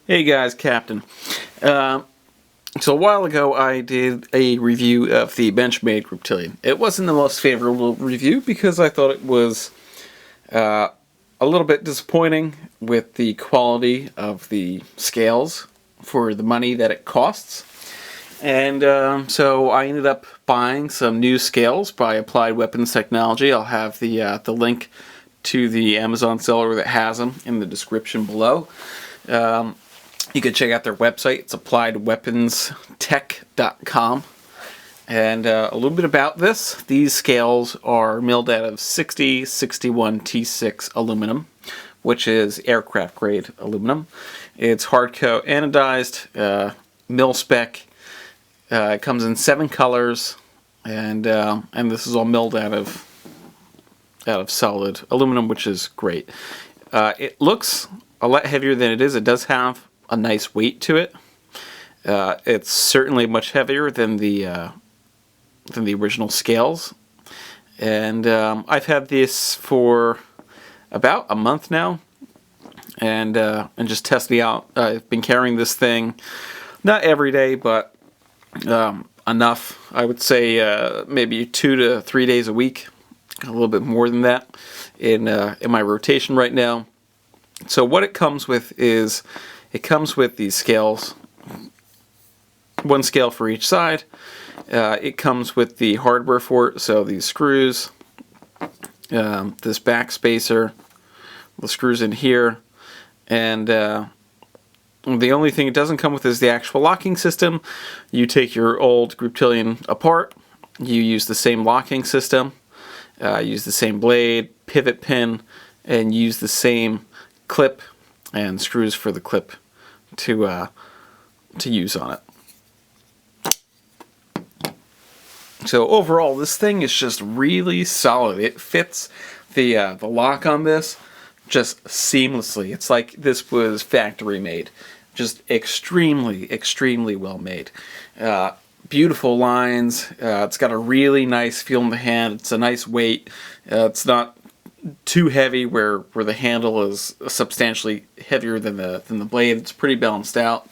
Hey guys, Captain. So a while ago I did a review of the Benchmade Griptilian. It wasn't the most favorable review because I thought it was a little bit disappointing with the quality of the scales for the money that it costs. And so I ended up buying some new scales by Applied Weapons Technology. I'll have the link to the Amazon seller that has them in the description below. You can check out their website. It's appliedweaponstech.com. And a little bit about this. These scales are milled out of 6061 T6 aluminum, which is aircraft grade aluminum. It's hard coat anodized, mil spec. It comes in 7 colors, and this is all milled out of solid aluminum, which is great. It looks a lot heavier than it is. It does have a nice weight to it. It's certainly much heavier than the original scales, and I've had this for about a month now, and just testing out. I've been carrying this thing not every day, but enough. I would say maybe 2 to 3 days a week, a little bit more than that in my rotation right now. So what it comes with is it comes with these scales, one scale for each side. It comes with the hardware for it, so these screws, this back spacer, the screws in here, and the only thing it doesn't come with is the actual locking system. You take your old Griptilian apart, you use the same locking system, use the same blade, pivot pin, and use the same clip and screws for the clip to use on it. So overall, this thing is just really solid. It fits the lock on this just seamlessly. It's like this was factory made. Just extremely well made. Beautiful lines. It's got a really nice feel in the hand. It's a nice weight. It's not too heavy where the handle is substantially heavier than the blade. It's pretty balanced out.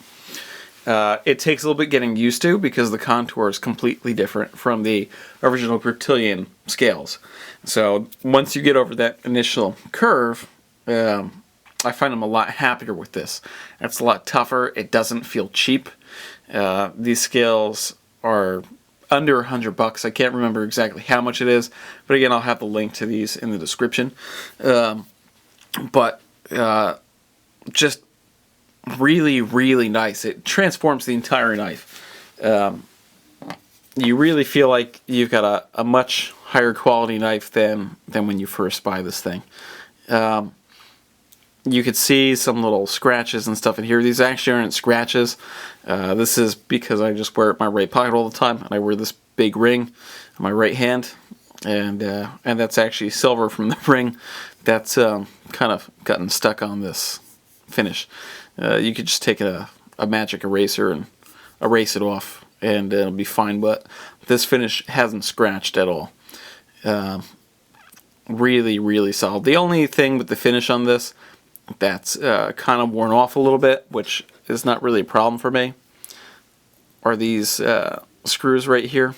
It takes a little bit getting used to because the contour is completely different from the original Griptilian scales. So once you get over that initial curve, I find I'm a lot happier with this. It's a lot tougher. It doesn't feel cheap. These scales are under $100. I can't remember exactly how much it is, but again, I'll have the link to these in the description. Just really nice. It transforms the entire knife. You really feel like you've got a much higher quality knife than when you first buy this thing. You could see some little scratches and stuff in here. These actually aren't scratches. This is because I just wear it in my right pocket all the time, and I wear this big ring on my right hand, and that's actually silver from the ring that's kind of gotten stuck on this finish. You could just take a magic eraser and erase it off, and it'll be fine, but this finish hasn't scratched at all. Really solid. The only thing with the finish on this that's kind of worn off a little bit, which is not really a problem for me, are these screws right here.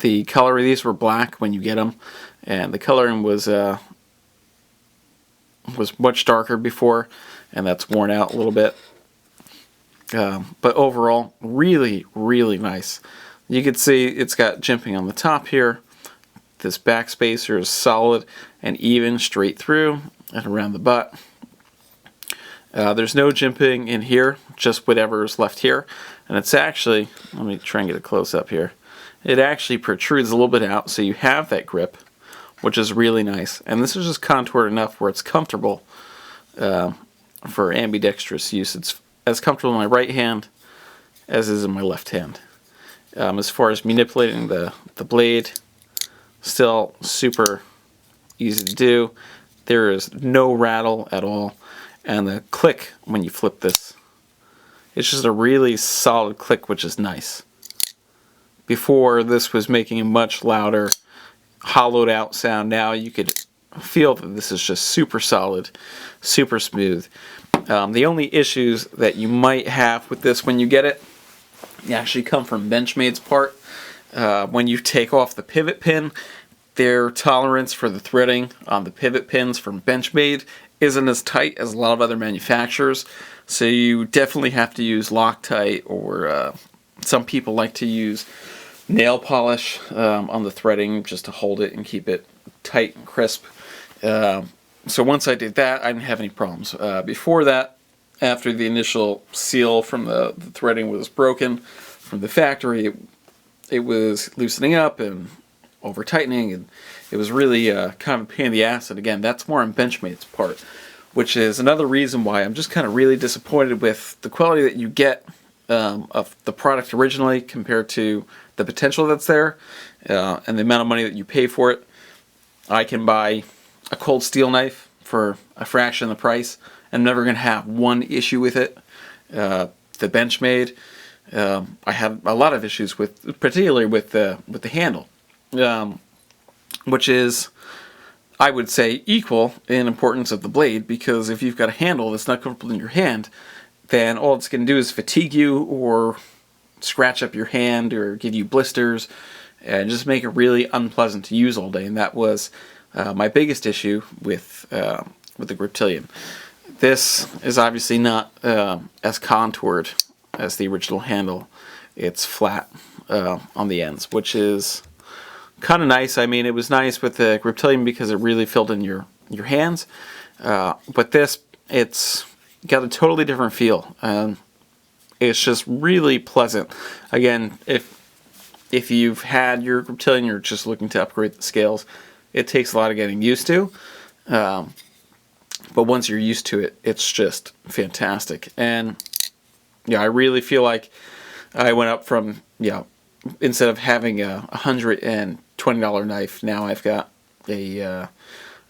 The color of these were black when you get them, and the coloring was much darker before, and that's worn out a little bit. But overall, really nice. You can see it's got jimping on the top here. This back spacer is solid and even straight through and around the butt. There's no jimping in here, just whatever is left here. And it's actually, let me try and get a close up here. It actually protrudes a little bit out, so you have that grip, which is really nice. And this is just contoured enough where it's comfortable for ambidextrous use. It's as comfortable in my right hand as is in my left hand. As far as manipulating the blade, still super easy to do. There is no rattle at all, and the click when you flip this, it's just a really solid click, which is nice. Before, this was making a much louder, hollowed out sound. Now you could feel that this is just super solid, super smooth. The only issues that you might have with this when you get it, actually come from Benchmade's part. When you take off the pivot pin, their tolerance for the threading on the pivot pins from Benchmade isn't as tight as a lot of other manufacturers, so you definitely have to use Loctite, or some people like to use nail polish on the threading just to hold it and keep it tight and crisp. So once I did that, I didn't have any problems. Before that, after the initial seal from the threading was broken from the factory, it was loosening up and over tightening, and it was really kind of a pain in the ass. And again, that's more on Benchmade's part, which is another reason why I'm just kind of really disappointed with the quality that you get of the product originally compared to the potential that's there, and the amount of money that you pay for it. I can buy a cold steel knife for a fraction of the price. I'm never going to have one issue with it. The Benchmade, I have a lot of issues with, particularly with the handle, which is, I would say, equal in importance of the blade, because if you've got a handle that's not comfortable in your hand, then all it's going to do is fatigue you or scratch up your hand or give you blisters and just make it really unpleasant to use all day. And that was my biggest issue with the Griptilian. This is obviously not as contoured as the original handle. It's flat on the ends, which is kind of nice. I mean, it was nice with the Griptilian because it really filled in your hands. But this, it's got a totally different feel. It's just really pleasant. Again, if you've had your Griptilian, you're just looking to upgrade the scales, it takes a lot of getting used to. But once you're used to it, it's just fantastic. And yeah, I really feel like I went up from, instead of having a $120 knife, now I've got a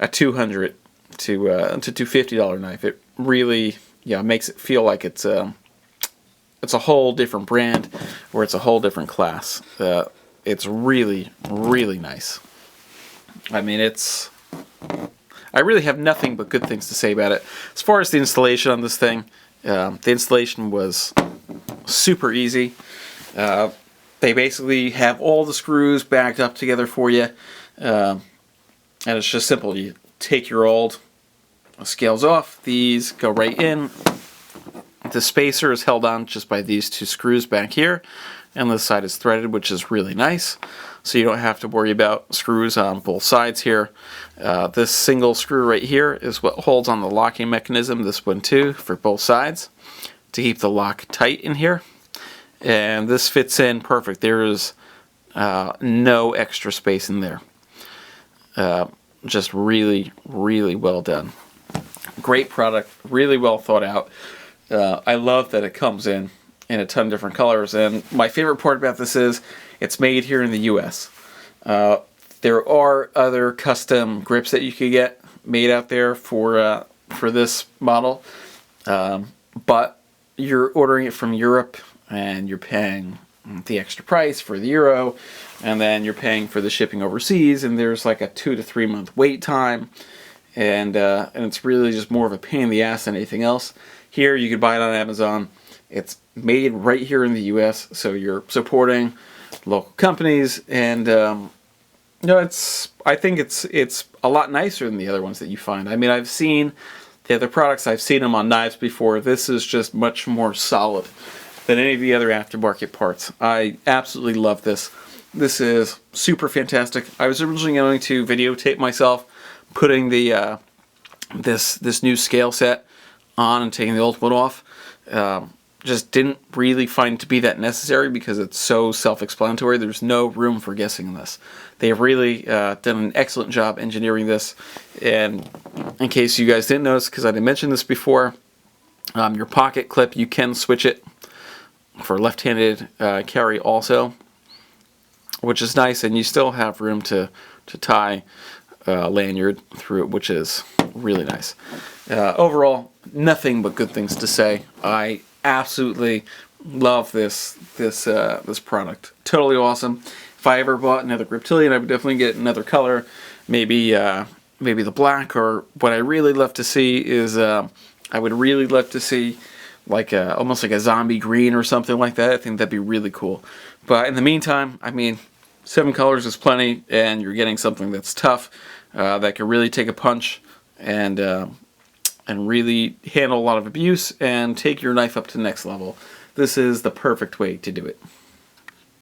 $200 to $250 knife. It really, makes it feel like it's a whole different brand, or it's a whole different class. It's really, really nice. I mean, I really have nothing but good things to say about it. As far as the installation on this thing, the installation was super easy. They basically have all the screws backed up together for you, and it's just simple. You take your old scales off, these go right in. The spacer is held on just by these two screws back here, and this side is threaded, which is really nice. So you don't have to worry about screws on both sides here. This single screw right here is what holds on the locking mechanism, this one too, for both sides, to keep the lock tight in here. And this fits in perfect. There is no extra space in there. Just really, really well done. Great product, really well thought out. I love that it comes in a ton of different colors, and my favorite part about this is it's made here in the US. There are other custom grips that you could get made out there for this model, but you're ordering it from Europe, and you're paying the extra price for the euro, and then you're paying for the shipping overseas, and there's like a 2 to 3 month wait time, and it's really just more of a pain in the ass than anything else. Here, you could buy it on Amazon. It's made right here in the U.S., so you're supporting local companies, and I think it's a lot nicer than the other ones that you find. I mean, I've seen the other products. I've seen them on knives before. This is just much more solid than any of the other aftermarket parts. I absolutely love this. This is super fantastic. I was originally going to videotape myself putting the this new scale set on and taking the old one off. Just didn't really find it to be that necessary because it's so self-explanatory. There's no room for guessing in this. They've really done an excellent job engineering this. And in case you guys didn't notice, because I didn't mention this before, your pocket clip, you can switch it for left-handed carry also, which is nice, and you still have room to tie a lanyard through it, which is really nice. Overall, nothing but good things to say. I absolutely love this product. Totally awesome. If I ever bought another Griptilian, I would definitely get another color, maybe the black, or what I really love to see is a I would really love to see like almost like a zombie green or something like that. I think that'd be really cool. But in the meantime, I mean, 7 colors is plenty, and you're getting something that's tough, that can really take a punch and really handle a lot of abuse and take your knife up to the next level. This is the perfect way to do it.